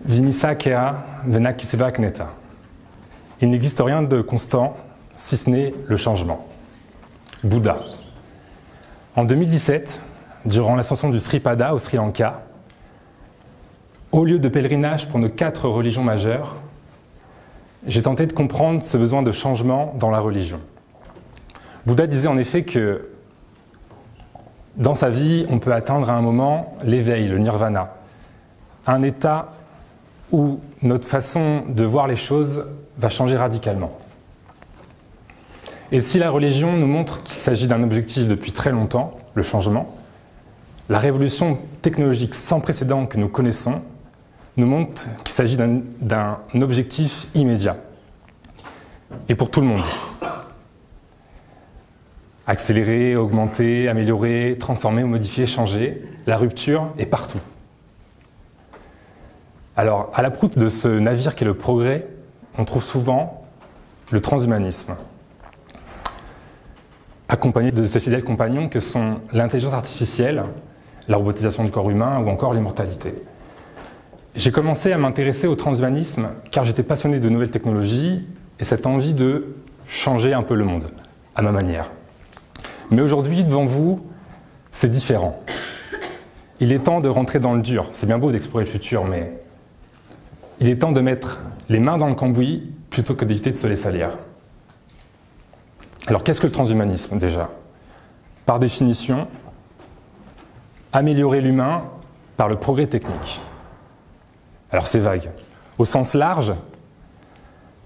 Vinissa kea venakiseva kneta. Il n'existe rien de constant, si ce n'est le changement. Bouddha. En 2017, durant l'ascension du Sri Pada au Sri Lanka, au lieu de pèlerinage pour nos 4 religions majeures, j'ai tenté de comprendre ce besoin de changement dans la religion. Bouddha disait en effet que dans sa vie, on peut atteindre à un moment l'éveil, le nirvana, un état où notre façon de voir les choses va changer radicalement. Et si la religion nous montre qu'il s'agit d'un objectif depuis très longtemps, le changement, la révolution technologique sans précédent que nous connaissons nous montre qu'il s'agit d'un objectif immédiat. Et pour tout le monde. Accélérer, augmenter, améliorer, transformer, modifier, changer, la rupture est partout. Alors, à la proue de ce navire qu'est le progrès, on trouve souvent le transhumanisme, accompagné de ses fidèles compagnons que sont l'intelligence artificielle, la robotisation du corps humain ou encore l'immortalité. J'ai commencé à m'intéresser au transhumanisme car j'étais passionné de nouvelles technologies et cette envie de changer un peu le monde, à ma manière. Mais aujourd'hui, devant vous, c'est différent. Il est temps de rentrer dans le dur. C'est bien beau d'explorer le futur, mais il est temps de mettre les mains dans le cambouis plutôt que d'éviter de se les salir. Alors, qu'est-ce que le transhumanisme, déjà? Par définition, améliorer l'humain par le progrès technique. Alors, c'est vague. Au sens large,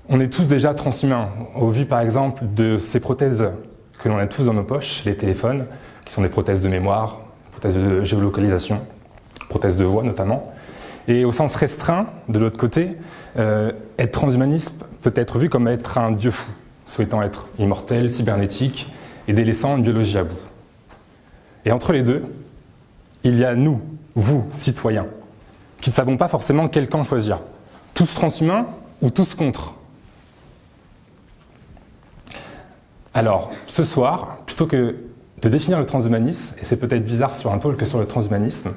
on est tous déjà transhumains, au vu par exemple de ces prothèses que l'on a tous dans nos poches, les téléphones, qui sont des prothèses de mémoire, prothèses de géolocalisation, prothèses de voix notamment. Et au sens restreint, de l'autre côté, être transhumaniste peut être vu comme être un dieu fou, souhaitant être immortel, cybernétique et délaissant une biologie à bout. Et entre les deux, il y a nous, vous, citoyens, qui ne savons pas forcément quel camp choisir. Tous transhumains ou tous contre? Alors, ce soir, plutôt que de définir le transhumanisme, et c'est peut-être bizarre sur un talk que sur le transhumanisme,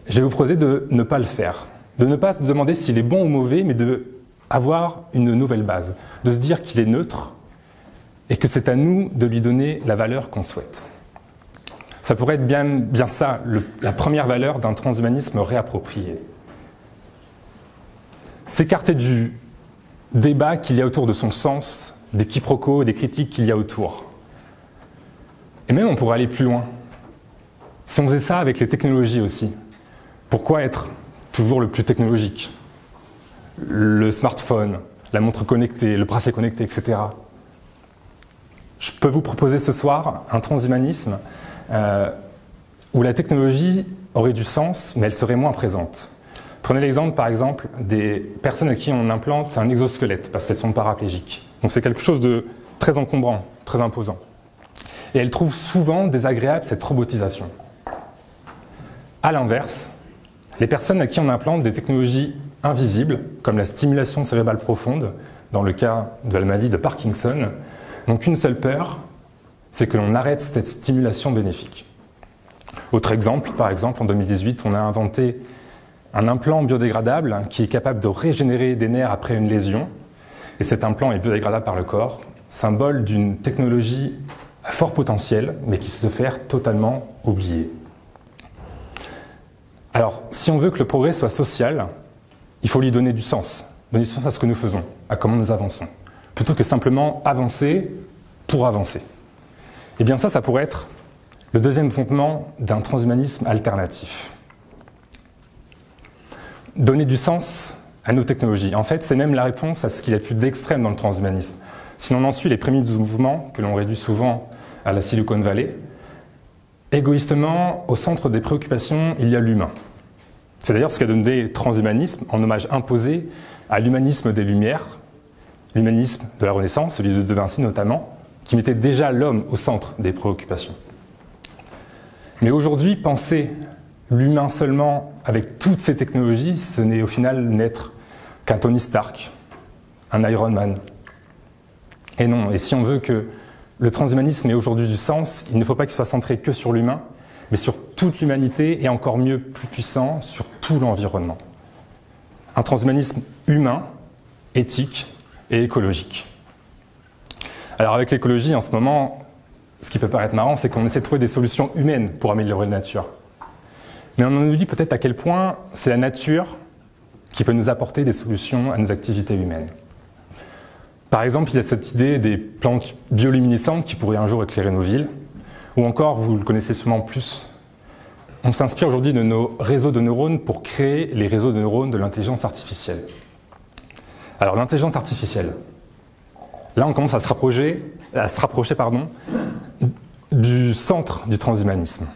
je vais vous proposer de ne pas le faire, de ne pas se demander s'il est bon ou mauvais, mais d'avoir une nouvelle base, de se dire qu'il est neutre et que c'est à nous de lui donner la valeur qu'on souhaite. Ça pourrait être bien ça, la première valeur d'un transhumanisme réapproprié. S'écarter du débat qu'il y a autour de son sens, des quiproquos, des critiques qu'il y a autour. Et même on pourrait aller plus loin. Si on faisait ça avec les technologies aussi, pourquoi être toujours le plus technologique? Le smartphone, la montre connectée, le bracelet connecté, etc. Je peux vous proposer ce soir un transhumanisme où la technologie aurait du sens, mais elle serait moins présente. Prenez l'exemple, par exemple, des personnes à qui on implante un exosquelette parce qu'elles sont paraplégiques. Donc c'est quelque chose de très encombrant, très imposant. Et elles trouvent souvent désagréable cette robotisation. À l'inverse, les personnes à qui on implante des technologies invisibles, comme la stimulation cérébrale profonde, dans le cas de la maladie de Parkinson, n'ont qu'une seule peur, c'est que l'on arrête cette stimulation bénéfique. Autre exemple, par exemple, en 2018, on a inventé un implant biodégradable qui est capable de régénérer des nerfs après une lésion. Et cet implant est biodégradable par le corps, symbole d'une technologie à fort potentiel, mais qui se fait totalement oublier. Alors, si on veut que le progrès soit social, il faut lui donner du sens à ce que nous faisons, à comment nous avançons, plutôt que simplement avancer pour avancer. Et bien ça pourrait être le deuxième fondement d'un transhumanisme alternatif. Donner du sens à nos technologies. En fait, c'est même la réponse à ce qu'il y a de plus d'extrême dans le transhumanisme. Si l'on en suit les prémices du mouvement, que l'on réduit souvent à la Silicon Valley, égoïstement, au centre des préoccupations, il y a l'humain. C'est d'ailleurs ce qu'a donné transhumanisme en hommage imposé à l'humanisme des Lumières, l'humanisme de la Renaissance, celui de Vinci notamment, qui mettait déjà l'homme au centre des préoccupations. Mais aujourd'hui, penser l'humain seulement avec toutes ces technologies, ce n'est au final n'être qu'un Tony Stark, un Iron Man. Et non, et si on veut que le transhumanisme ait aujourd'hui du sens, il ne faut pas qu'il soit centré que sur l'humain, mais sur toute l'humanité et encore mieux, plus puissant, sur tout l'environnement. un transhumanisme humain, éthique et écologique. Alors avec l'écologie, en ce moment, ce qui peut paraître marrant, c'est qu'on essaie de trouver des solutions humaines pour améliorer la nature. Mais on en oublie peut-être à quel point c'est la nature qui peut nous apporter des solutions à nos activités humaines. Par exemple, il y a cette idée des plantes bioluminescentes qui pourraient un jour éclairer nos villes, ou encore, vous le connaissez sûrement plus, on s'inspire aujourd'hui de nos réseaux de neurones pour créer les réseaux de neurones de l'intelligence artificielle. Alors l'intelligence artificielle, là on commence à se rapprocher du centre du transhumanisme.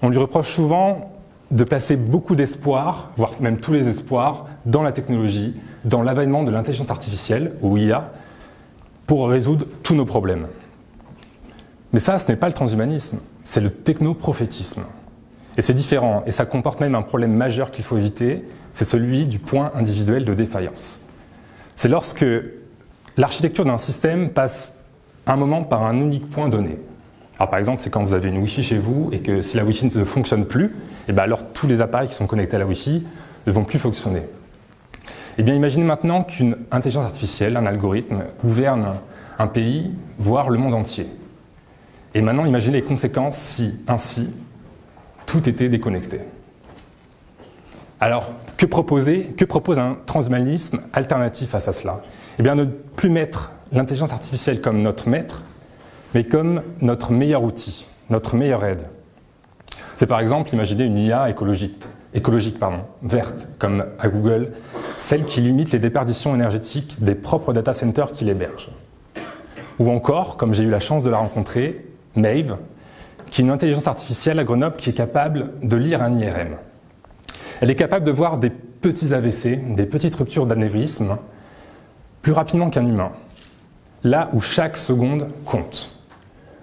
On lui reproche souvent de placer beaucoup d'espoir, voire même tous les espoirs, dans la technologie, dans l'avènement de l'intelligence artificielle, ou IA, pour résoudre tous nos problèmes. Mais ça, ce n'est pas le transhumanisme, c'est le technoprophétisme. Et c'est différent, et ça comporte même un problème majeur qu'il faut éviter, c'est celui du point individuel de défaillance. C'est lorsque l'architecture d'un système passe un moment par un unique point donné. Alors par exemple, c'est quand vous avez une Wi-Fi chez vous et que si la Wi-Fi ne fonctionne plus, et bien alors tous les appareils qui sont connectés à la Wi-Fi ne vont plus fonctionner. Et bien imaginez maintenant qu'une intelligence artificielle, un algorithme, gouverne un pays, voire le monde entier. Et maintenant imaginez les conséquences si, ainsi, tout était déconnecté. Alors, que propose un transhumanisme alternatif face à cela? Eh bien, ne plus mettre l'intelligence artificielle comme notre maître, mais comme notre meilleur outil, notre meilleure aide. C'est par exemple, imaginez une IA écologique, verte, comme à Google, celle qui limite les déperditions énergétiques des propres data centers qui l'hébergent. Ou encore, comme j'ai eu la chance de la rencontrer, Maeve, qui est une intelligence artificielle à Grenoble qui est capable de lire un IRM. Elle est capable de voir des petits AVC, des petites ruptures d'anévrisme, plus rapidement qu'un humain, là où chaque seconde compte.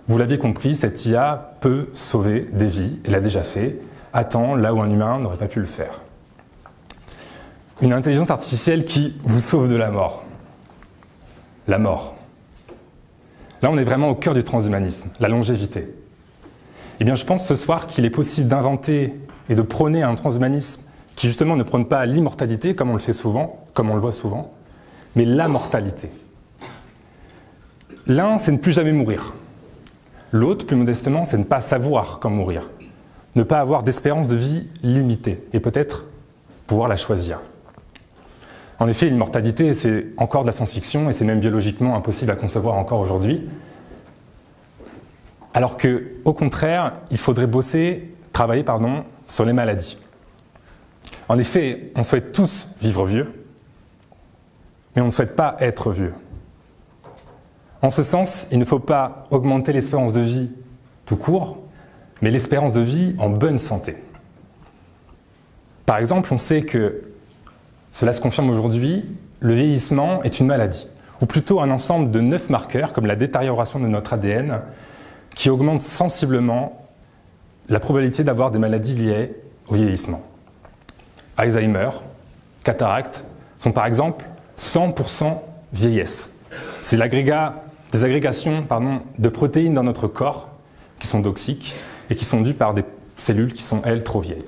Vous l'avez compris, cette IA peut sauver des vies, elle l'a déjà fait, à temps là où un humain n'aurait pas pu le faire. Une intelligence artificielle qui vous sauve de la mort. La mort. Là, on est vraiment au cœur du transhumanisme, la longévité. Eh bien, je pense ce soir qu'il est possible d'inventer et de prôner un transhumanisme qui justement ne prône pas l'immortalité, comme on le fait souvent, comme on le voit souvent, mais la mortalité. L'un, c'est ne plus jamais mourir. L'autre, plus modestement, c'est ne pas savoir quand mourir. Ne pas avoir d'espérance de vie limitée et peut-être pouvoir la choisir. En effet, l'immortalité, c'est encore de la science-fiction et c'est même biologiquement impossible à concevoir encore aujourd'hui. Alors que, au contraire, il faudrait travailler sur les maladies. En effet, on souhaite tous vivre vieux, mais on ne souhaite pas être vieux. En ce sens, il ne faut pas augmenter l'espérance de vie tout court, mais l'espérance de vie en bonne santé. Par exemple, on sait que, cela se confirme aujourd'hui, le vieillissement est une maladie, ou plutôt un ensemble de 9 marqueurs, comme la détérioration de notre ADN, qui augmentent sensiblement la probabilité d'avoir des maladies liées au vieillissement. Alzheimer, cataracte sont par exemple 100% vieillesse. C'est des agrégations de protéines dans notre corps qui sont toxiques et qui sont dues par des cellules qui sont, elles, trop vieilles.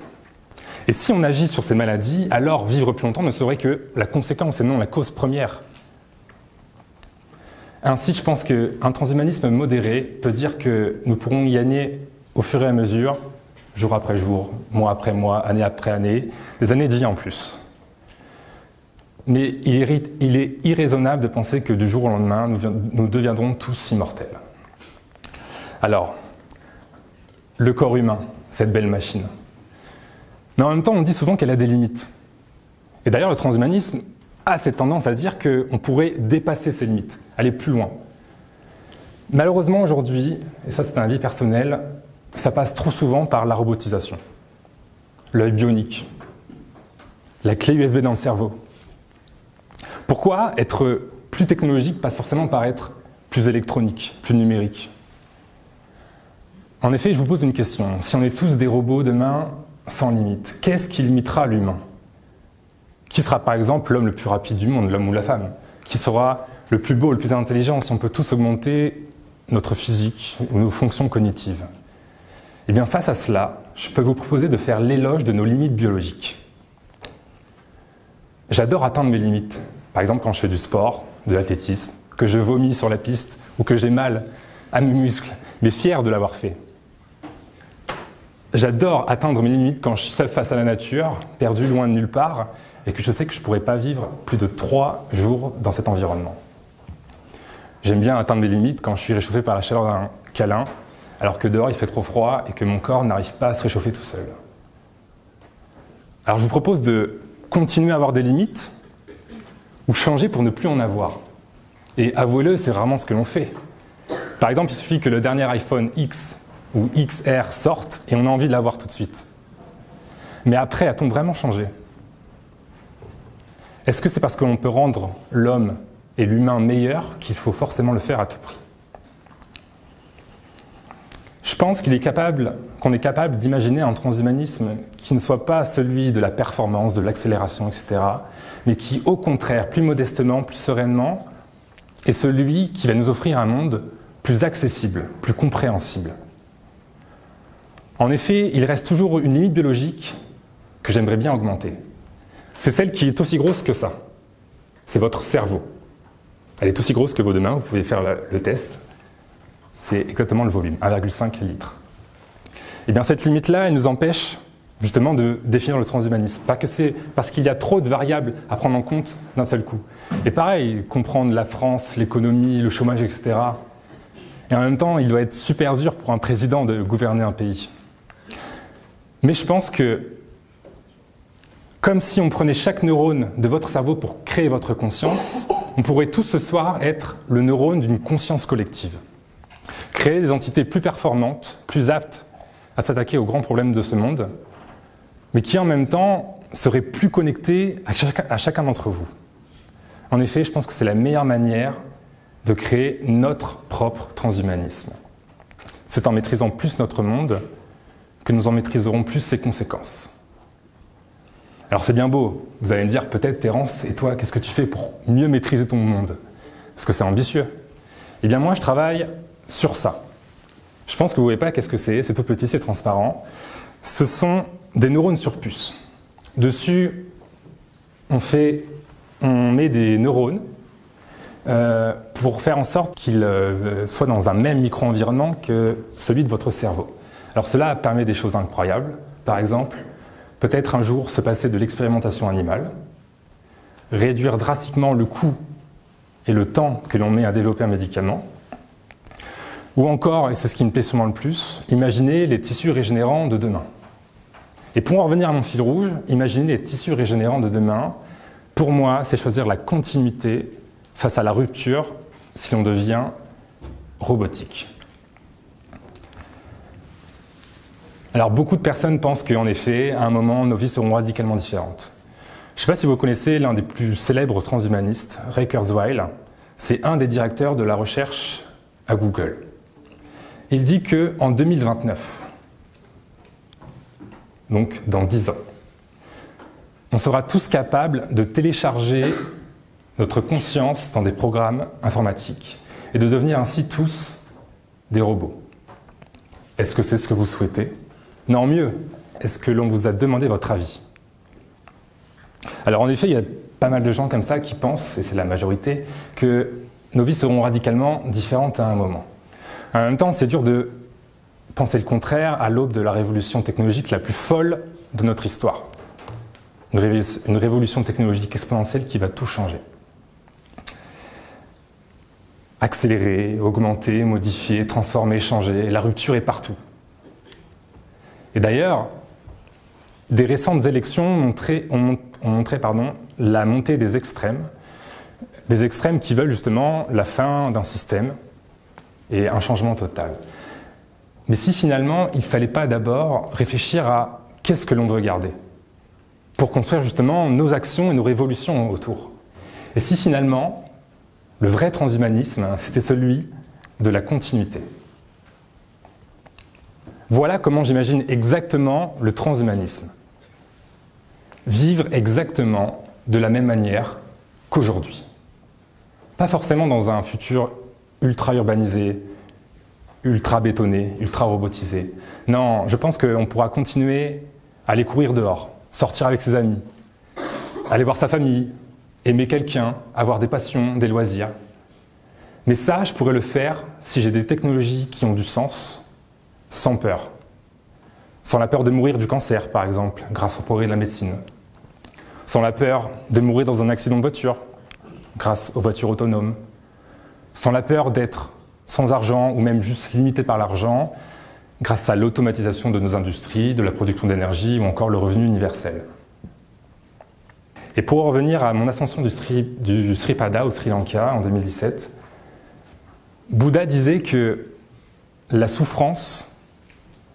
Et si on agit sur ces maladies, alors vivre plus longtemps ne serait que la conséquence et non la cause première. Ainsi, je pense qu'un transhumanisme modéré peut dire que nous pourrons gagner au fur et à mesure, jour après jour, mois après mois, année après année, des années de vie en plus. Mais il est irraisonnable de penser que du jour au lendemain, nous deviendrons tous immortels. Alors, le corps humain, cette belle machine. Mais en même temps, on dit souvent qu'elle a des limites. Et d'ailleurs, le transhumanisme a cette tendance à dire qu'on pourrait dépasser ces limites, aller plus loin. Malheureusement, aujourd'hui, et ça c'est un avis personnel, ça passe trop souvent par la robotisation. L'œil bionique, la clé USB dans le cerveau. Pourquoi être plus technologique passe forcément par être plus électronique, plus numérique? En effet, je vous pose une question. Si on est tous des robots demain sans limite, qu'est-ce qui limitera l'humain? Qui sera par exemple l'homme le plus rapide du monde, l'homme ou la femme? Qui sera le plus beau, le plus intelligent si on peut tous augmenter notre physique ou nos fonctions cognitives? Eh bien, face à cela, je peux vous proposer de faire l'éloge de nos limites biologiques. J'adore atteindre mes limites. Par exemple, quand je fais du sport, de l'athlétisme, que je vomis sur la piste ou que j'ai mal à mes muscles, mais fier de l'avoir fait. J'adore atteindre mes limites quand je suis seul face à la nature, perdu loin de nulle part, et que je sais que je ne pourrais pas vivre plus de 3 jours dans cet environnement. J'aime bien atteindre mes limites quand je suis réchauffé par la chaleur d'un câlin, alors que dehors il fait trop froid et que mon corps n'arrive pas à se réchauffer tout seul. Alors je vous propose de continuer à avoir des limites ou changer pour ne plus en avoir. Et avouez-le, c'est vraiment ce que l'on fait. Par exemple, il suffit que le dernier iPhone X ou XR sorte et on a envie de l'avoir tout de suite. Mais après, a-t-on vraiment changé? Est-ce que c'est parce qu'on peut rendre l'homme et l'humain meilleur qu'il faut forcément le faire à tout prix? Je pense qu'on est capable d'imaginer un transhumanisme qui ne soit pas celui de la performance, de l'accélération, etc., mais qui, au contraire, plus modestement, plus sereinement, est celui qui va nous offrir un monde plus accessible, plus compréhensible. En effet, il reste toujours une limite biologique que j'aimerais bien augmenter. C'est celle qui est aussi grosse que ça. C'est votre cerveau. Elle est aussi grosse que vos deux mains, vous pouvez faire le test. C'est exactement le volume, 1,5 litre. Et bien cette limite-là, elle nous empêche justement de définir le transhumanisme. Pas que c'est parce qu'il y a trop de variables à prendre en compte d'un seul coup. Et pareil, comprendre la France, l'économie, le chômage, etc. Et en même temps, il doit être super dur pour un président de gouverner un pays. Mais je pense que, comme si on prenait chaque neurone de votre cerveau pour créer votre conscience, on pourrait tous ce soir être le neurone d'une conscience collective. Créer des entités plus performantes, plus aptes à s'attaquer aux grands problèmes de ce monde, mais qui en même temps seraient plus connectées à chacun d'entre vous. En effet, je pense que c'est la meilleure manière de créer notre propre transhumanisme. C'est en maîtrisant plus notre monde que nous en maîtriserons plus ses conséquences. Alors c'est bien beau, vous allez me dire peut-être Terence, et toi qu'est-ce que tu fais pour mieux maîtriser ton monde? Parce que c'est ambitieux. Eh bien moi je travaille sur ça. Je pense que vous ne voyez pas qu'est-ce que c'est tout petit, c'est transparent. Ce sont des neurones sur puce. Dessus, on met des neurones pour faire en sorte qu'ils soient dans un même micro-environnement que celui de votre cerveau. Alors cela permet des choses incroyables. Par exemple, peut-être un jour se passer de l'expérimentation animale, réduire drastiquement le coût et le temps que l'on met à développer un médicament, ou encore, et c'est ce qui me plaît sûrement le plus, imaginer les tissus régénérants de demain. Et pour en revenir à mon fil rouge, imaginer les tissus régénérants de demain, pour moi, c'est choisir la continuité face à la rupture si l'on devient robotique. Alors beaucoup de personnes pensent qu'en effet, à un moment, nos vies seront radicalement différentes. Je ne sais pas si vous connaissez l'un des plus célèbres transhumanistes, Ray Kurzweil. C'est un des directeurs de la recherche à Google. Il dit qu'en 2029, donc dans 10 ans, on sera tous capables de télécharger notre conscience dans des programmes informatiques et de devenir ainsi tous des robots. Est-ce que c'est ce que vous souhaitez? Non, mieux, est-ce que l'on vous a demandé votre avis? Alors en effet, il y a pas mal de gens comme ça qui pensent, et c'est la majorité, que nos vies seront radicalement différentes à un moment. En même temps, c'est dur de penser le contraire à l'aube de la révolution technologique la plus folle de notre histoire. Une révolution technologique exponentielle qui va tout changer. Accélérer, augmenter, modifier, transformer, changer, la rupture est partout. Et d'ailleurs, des récentes élections ont montré la montée des extrêmes qui veulent justement la fin d'un système et un changement total. Mais si finalement, il ne fallait pas d'abord réfléchir à qu'est-ce que l'on veut garder pour construire justement nos actions et nos révolutions autour. Et si finalement, le vrai transhumanisme, c'était celui de la continuité. Voilà comment j'imagine exactement le transhumanisme. Vivre exactement de la même manière qu'aujourd'hui. Pas forcément dans un futur ultra urbanisé, ultra bétonné, ultra robotisé. Non, je pense qu'on pourra continuer à aller courir dehors, sortir avec ses amis, aller voir sa famille, aimer quelqu'un, avoir des passions, des loisirs. Mais ça, je pourrais le faire si j'ai des technologies qui ont du sens, sans peur. Sans la peur de mourir du cancer, par exemple, grâce au progrès de la médecine. Sans la peur de mourir dans un accident de voiture, grâce aux voitures autonomes. Sans la peur d'être sans argent ou même juste limité par l'argent, grâce à l'automatisation de nos industries, de la production d'énergie ou encore le revenu universel. Et pour revenir à mon ascension du Sripada au Sri Lanka en 2017, Bouddha disait que la souffrance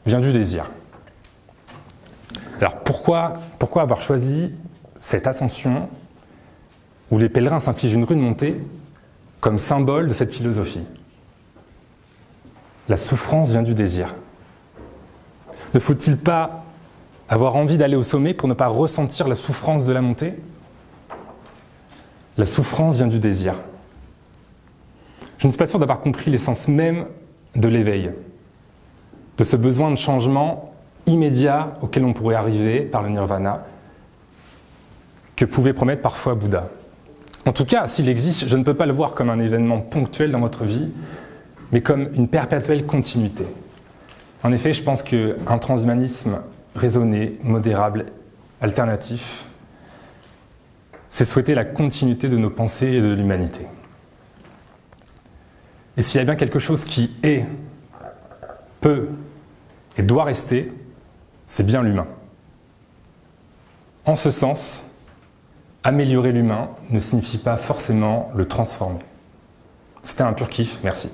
vient du désir. Alors pourquoi avoir choisi cette ascension où les pèlerins s'infligent une rude montée comme symbole de cette philosophie? La souffrance vient du désir. Ne faut-il pas avoir envie d'aller au sommet pour ne pas ressentir la souffrance de la montée? La souffrance vient du désir. Je ne suis pas sûr d'avoir compris l'essence même de l'éveil, de ce besoin de changement immédiat auquel on pourrait arriver par le nirvana, que pouvait promettre parfois Bouddha. En tout cas, s'il existe, je ne peux pas le voir comme un événement ponctuel dans votre vie, mais comme une perpétuelle continuité. En effet, je pense qu'un transhumanisme raisonné, modérable, alternatif, c'est souhaiter la continuité de nos pensées et de l'humanité. Et s'il y a bien quelque chose qui est, peut et doit rester, c'est bien l'humain. En ce sens, améliorer l'humain ne signifie pas forcément le transformer. C'était un pur kiff, merci.